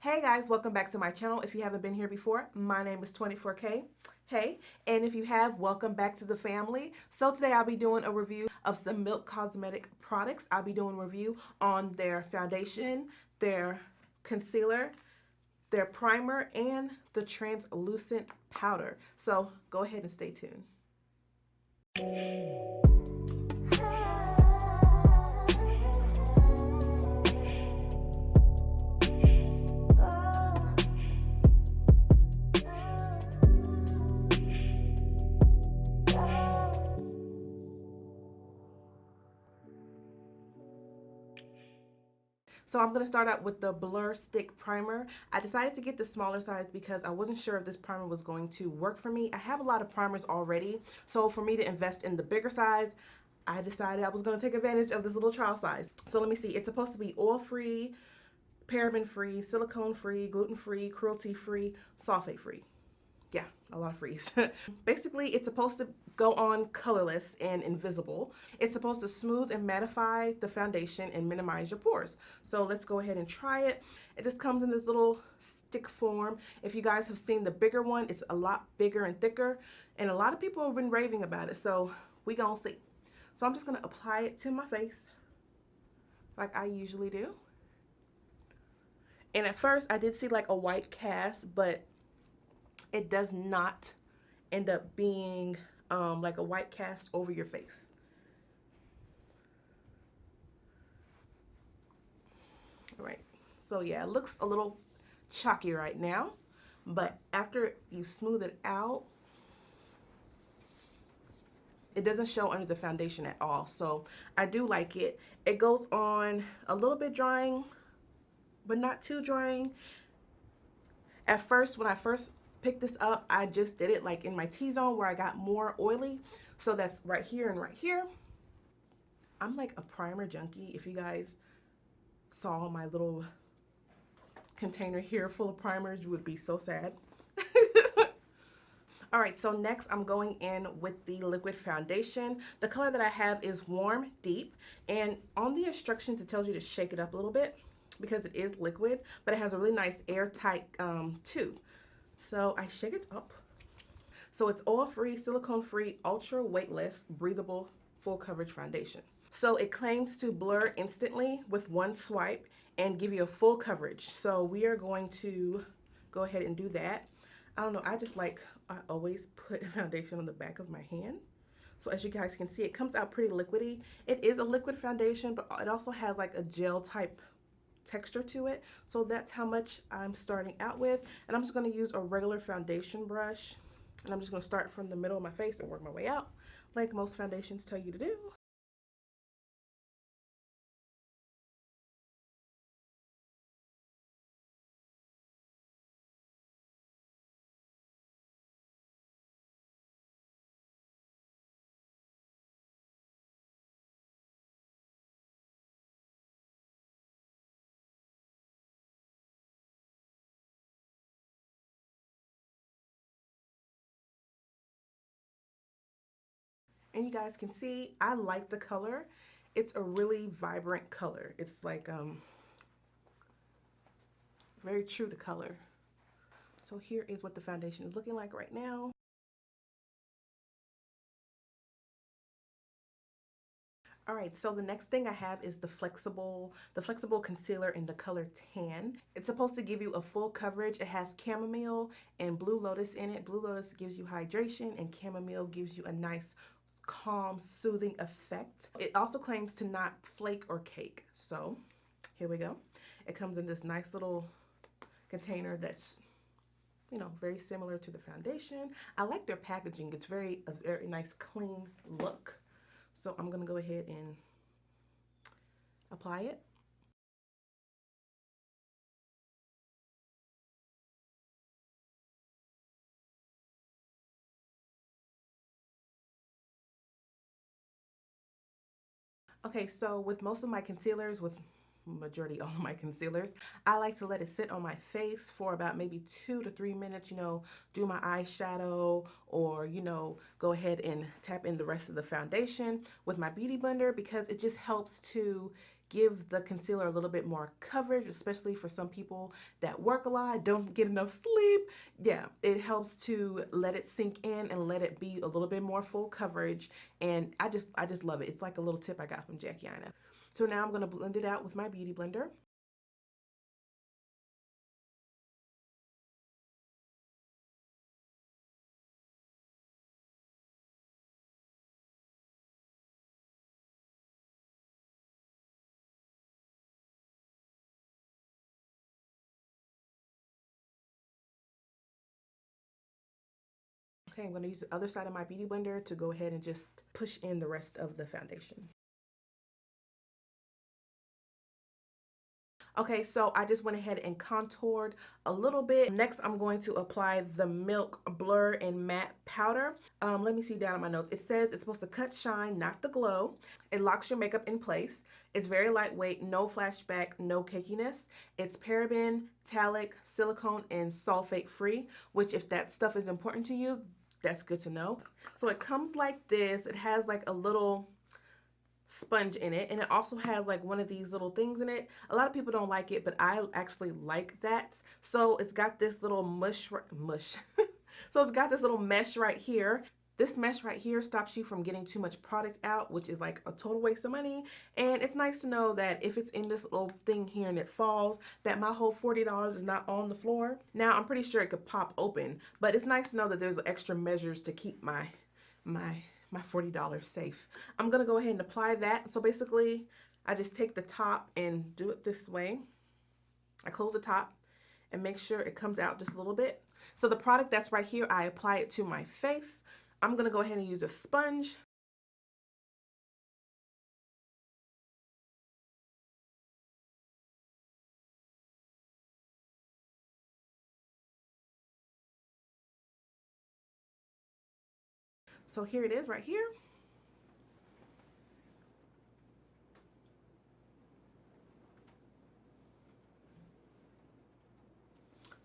Hey guys, welcome back to my channel. If you haven't been here before, my name is 24K. Hey, and if you have, welcome back to the family. So today I'll be doing a review of some Milk Cosmetic products. I'll be doing a review on their foundation, their concealer, their primer, and the translucent powder. So go ahead and stay tuned. So I'm going to start out with the Blur Stick Primer. I decided to get the smaller size because I wasn't sure if this primer was going to work for me. I have a lot of primers already, so for me to invest in the bigger size, I decided I was going to take advantage of this little trial size. So let me see. It's supposed to be oil-free, paraben-free, silicone-free, gluten-free, cruelty-free, sulfate-free. Yeah, a lot of freeze. Basically, it's supposed to go on colorless and invisible. It's supposed to smooth and mattify the foundation and minimize your pores. So let's go ahead and try it. It just comes in this little stick form. If you guys have seen the bigger one, it's a lot bigger and thicker. And a lot of people have been raving about it. So we gonna see. So I'm just gonna apply it to my face like I usually do. And at first I did see like a white cast, but it does not end up being like a white cast over your face. All right, so yeah, it looks a little chalky right now, but after you smooth it out, it doesn't show under the foundation at all. So I do like it. It goes on a little bit drying, but not too drying. At first, when I first picked this up, I just did it like in my T-zone where I got more oily. So that's right here and right here. I'm like a primer junkie. If you guys saw my little container here full of primers, you would be so sad. All right, so next I'm going in with the liquid foundation. The color that I have is Warm Deep, and on the instructions it tells you to shake it up a little bit because it is liquid, but it has a really nice airtight tube. So I shake it up. So it's oil-free, silicone-free, ultra weightless, breathable, full coverage foundation. So it claims to blur instantly with one swipe and give you a full coverage. So we are going to go ahead and do that. I don't know, I always put foundation on the back of my hand. So as you guys can see, it comes out pretty liquidy. It is a liquid foundation, but it also has like a gel type texture to it. So that's how much I'm starting out with. And I'm just going to use a regular foundation brush. And I'm just going to start from the middle of my face and work my way out like most foundations tell you to do. And you guys can see, I like the color. It's a really vibrant color. It's like very true to color. So here is what the foundation is looking like right now. All right, so the next thing I have is the flexible concealer in the color Tan. It's supposed to give you a full coverage. It has chamomile and blue lotus in it. Blue lotus gives you hydration and chamomile gives you a nice calm, soothing effect. It also claims to not flake or cake. So here we go. It comes in this nice little container that's, you know, very similar to the foundation. I like their packaging. It's a very nice, clean look. So I'm gonna go ahead and apply it. Okay, so with most of my concealers, with majority all of my concealers, I like to let it sit on my face for about maybe 2 to 3 minutes, you know, do my eyeshadow or, you know, go ahead and tap in the rest of the foundation with my beauty blender because it just helps to give the concealer a little bit more coverage, especially for some people that work a lot, don't get enough sleep. Yeah, it helps to let it sink in and let it be a little bit more full coverage. And I just love it. It's like a little tip I got from Jackie Aina. So now I'm going to blend it out with my beauty blender. Okay, I'm going to use the other side of my beauty blender to go ahead and just push in the rest of the foundation. Okay, so I just went ahead and contoured a little bit. Next, I'm going to apply the Milk Blur and Matte Powder. Let me see down in my notes. It says it's supposed to cut shine, not the glow. It locks your makeup in place. It's very lightweight, no flashback, no cakiness. It's paraben, phthalic, silicone, and sulfate free, which if that stuff is important to you, that's good to know. So it comes like this. It has like a little sponge in it, and it also has like one of these little things in it. A lot of people don't like it, but I actually like that. So it's got this little mush. So it's got this little mesh right here. This mesh right here stops you from getting too much product out, which is like a total waste of money. And it's nice to know that if it's in this little thing here and it falls, that my whole $40 is not on the floor. Now, I'm pretty sure it could pop open, but it's nice to know that there's extra measures to keep my $40 safe. I'm gonna go ahead and apply that. So basically, I just take the top and do it this way. I close the top and make sure it comes out just a little bit. So the product that's right here, I apply it to my face. I'm gonna go ahead and use a sponge. So here it is right here.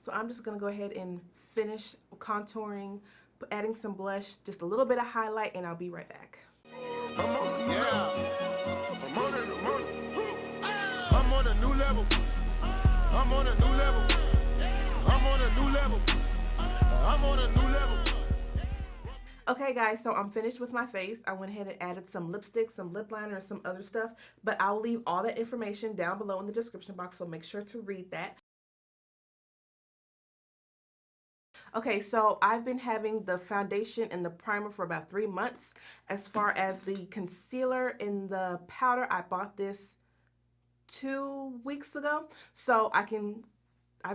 So I'm just gonna go ahead and finish contouring, adding some blush, just a little bit of highlight, and I'll be right back. I'm on a new level. I'm on a new level. I'm on a new level. I'm on a new level. Okay guys, so I'm finished with my face. I went ahead and added some lipstick, some lip liner, and some other stuff, but I'll leave all that information down below in the description box, so make sure to read that. Okay, so I've been having the foundation and the primer for about 3 months. As far as the concealer and the powder, I bought this 2 weeks ago, so I've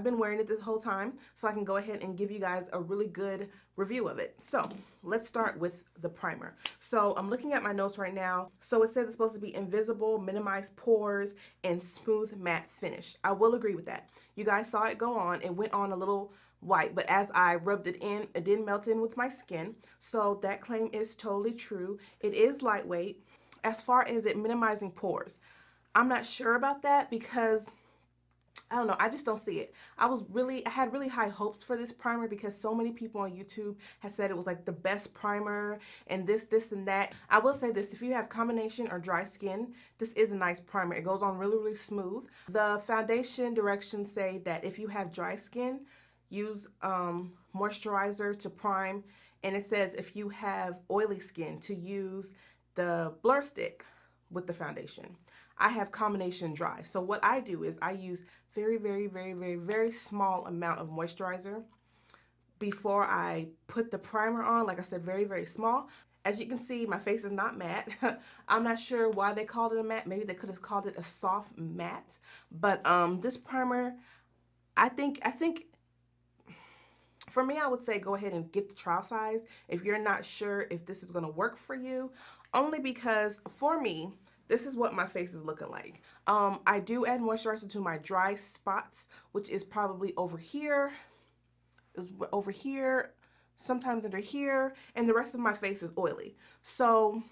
been wearing it this whole time, so I can go ahead and give you guys a really good review of it. So let's start with the primer. So I'm looking at my notes right now. So it says it's supposed to be invisible, minimize pores, and smooth matte finish. I will agree with that. You guys saw it go on. It went on a little white, but as I rubbed it in, it didn't melt in with my skin. So that claim is totally true. It is lightweight. As far as it minimizing pores, I'm not sure about that because I don't know, I just don't see it. I had really high hopes for this primer because so many people on YouTube have said it was like the best primer and this and that. I will say this, if you have combination or dry skin, this is a nice primer. It goes on really smooth. The foundation directions say that if you have dry skin, use moisturizer to prime, and it says if you have oily skin to use the blur stick with the foundation. I have combination dry, so what I do is I use very small amount of moisturizer before I put the primer on. Like I said, very small. As you can see, my face is not matte. I'm not sure why they called it a matte. Maybe they could have called it a soft matte, but this primer, I think for me, I would say go ahead and get the trial size if you're not sure if this is going to work for you, only because for me, this is what my face is looking like. I do add moisturizer to my dry spots, which is probably over here, sometimes under here, and the rest of my face is oily. So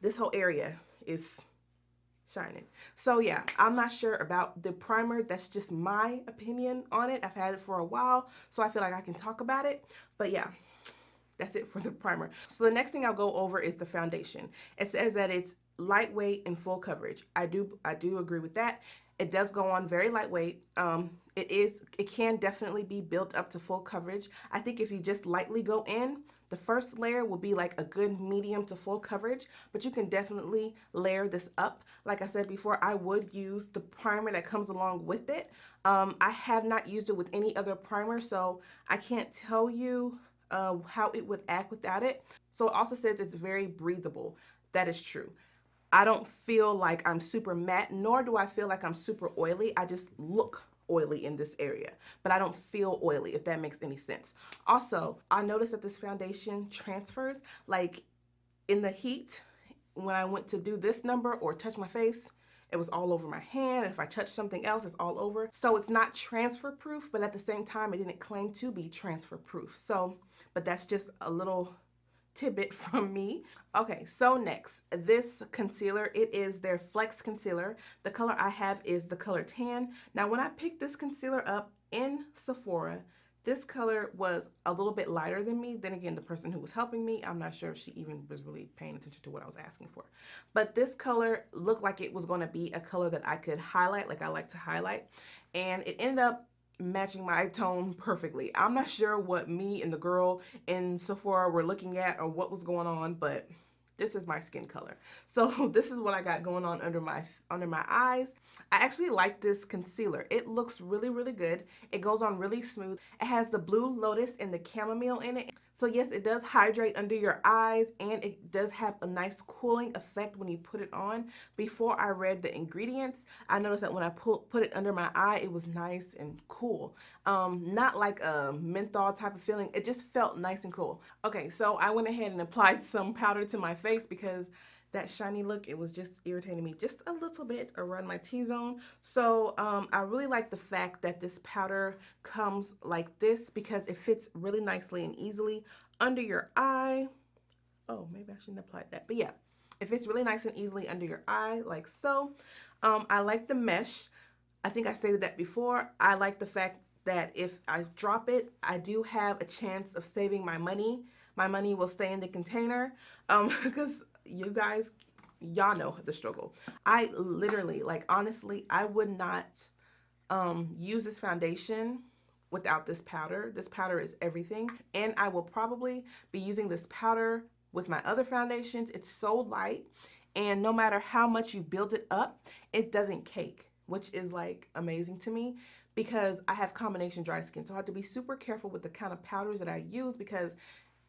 this whole area is shining. So yeah, I'm not sure about the primer. That's just my opinion on it. I've had it for a while, so I feel like I can talk about it. But yeah, that's it for the primer. So the next thing I'll go over is the foundation. It says that it's lightweight and full coverage. I do agree with that. It does go on very lightweight. It can definitely be built up to full coverage. I think if you just lightly go in, the first layer will be like a good medium to full coverage, but you can definitely layer this up. Like I said before, I would use the primer that comes along with it. I have not used it with any other primer, so I can't tell you how it would act without it. So it also says it's very breathable. That is true. I don't feel like I'm super matte, nor do I feel like I'm super oily. I just look oily in this area, but I don't feel oily, if that makes any sense. Also, I noticed that this foundation transfers, like in the heat, when I went to do this number or touch my face, it was all over my hand. If I touch something else, it's all over. So it's not transfer proof, but at the same time, it didn't claim to be transfer proof. So, but that's just a little tidbit from me. Okay, so next, this concealer, it is their Flex concealer. The color I have is the color Tan. Now, when I picked this concealer up in Sephora, this color was a little bit lighter than me. Then again, the person who was helping me, I'm not sure if she even was really paying attention to what I was asking for. But this color looked like it was going to be a color that I could highlight, like I like to highlight. And it ended up matching my tone perfectly. I'm not sure what me and the girl in Sephora were looking at or what was going on, but this is my skin color. So this is what I got going on under my eyes. I actually like this concealer. It looks really, really good. It goes on really smooth. It has the Blue Lotus and the chamomile in it. So yes, it does hydrate under your eyes, and it does have a nice cooling effect when you put it on. Before I read the ingredients, I noticed that when I put it under my eye, it was nice and cool. Not like a menthol type of feeling. It just felt nice and cool. Okay, so I went ahead and applied some powder to my face because that shiny look, it was just irritating me just a little bit around my T-zone. So I really like the fact that this powder comes like this because it fits really nicely and easily under your eye. Oh, maybe I shouldn't apply that, but yeah, it fits really nice and easily under your eye like so. I like the mesh. I think I stated that before. I like the fact that if I drop it, I do have a chance of saving my money. My money will stay in the container because you guys, y'all know the struggle. I literally, like, honestly, I would not use this foundation without this powder. This powder is everything, and I will probably be using this powder with my other foundations. It's so light, and no matter how much you build it up, it doesn't cake, which is like amazing to me because I have combination dry skin. So I have to be super careful with the kind of powders that I use because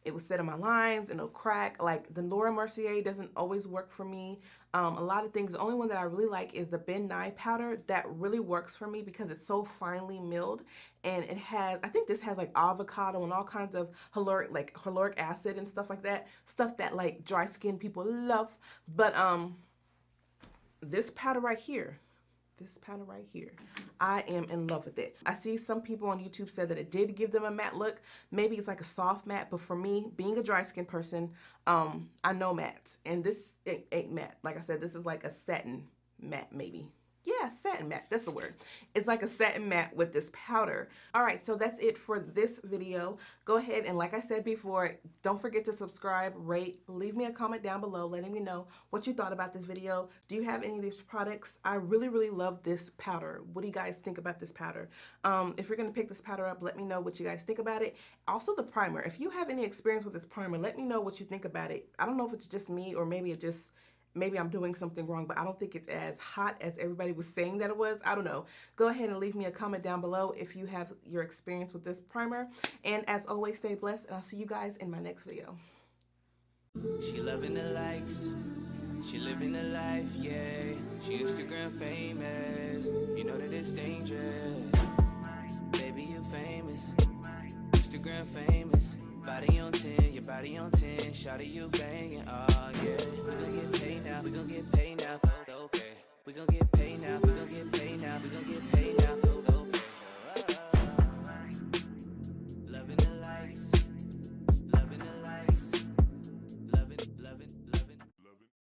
it will set on my lines and it'll crack. Like the Laura Mercier doesn't always work for me. A lot of things. The only one that I really like is the Ben Nye powder. That really works for me because it's so finely milled, and it has, I think this has like avocado and all kinds of hyaluronic acid and stuff like that. Stuff that like dry skin people love. But this powder right here, I am in love with it. I see some people on YouTube said that it did give them a matte look. Maybe it's like a soft matte, but for me, being a dry skin person, I know matte, and this ain't matte. Like I said, this is like a satin matte, maybe. Yeah, satin matte, that's the word. It's like a satin matte with this powder. All right, so that's it for this video. Go ahead and, like I said before, don't forget to subscribe, rate, leave me a comment down below letting me know what you thought about this video. Do you have any of these products? I really, really love this powder. What do you guys think about this powder? If you're gonna pick this powder up, let me know what you guys think about it. Also the primer. If you have any experience with this primer, let me know what you think about it. I don't know if it's just me or maybe maybe I'm doing something wrong, but I don't think it's as hot as everybody was saying that it was. I don't know. Go ahead and leave me a comment down below if you have your experience with this primer. And as always, stay blessed, and I'll see you guys in my next video. She loving the likes, she living the life, yeah. She Instagram famous, you know that it's dangerous. Baby, you famous, Instagram famous. Body on 10, your body on 10. Shawty, you banging, oh yeah. We gon' get paid now, we gon' get paid now. Okay, we gon' get paid now, we gon' get paid now, we gon' get paid.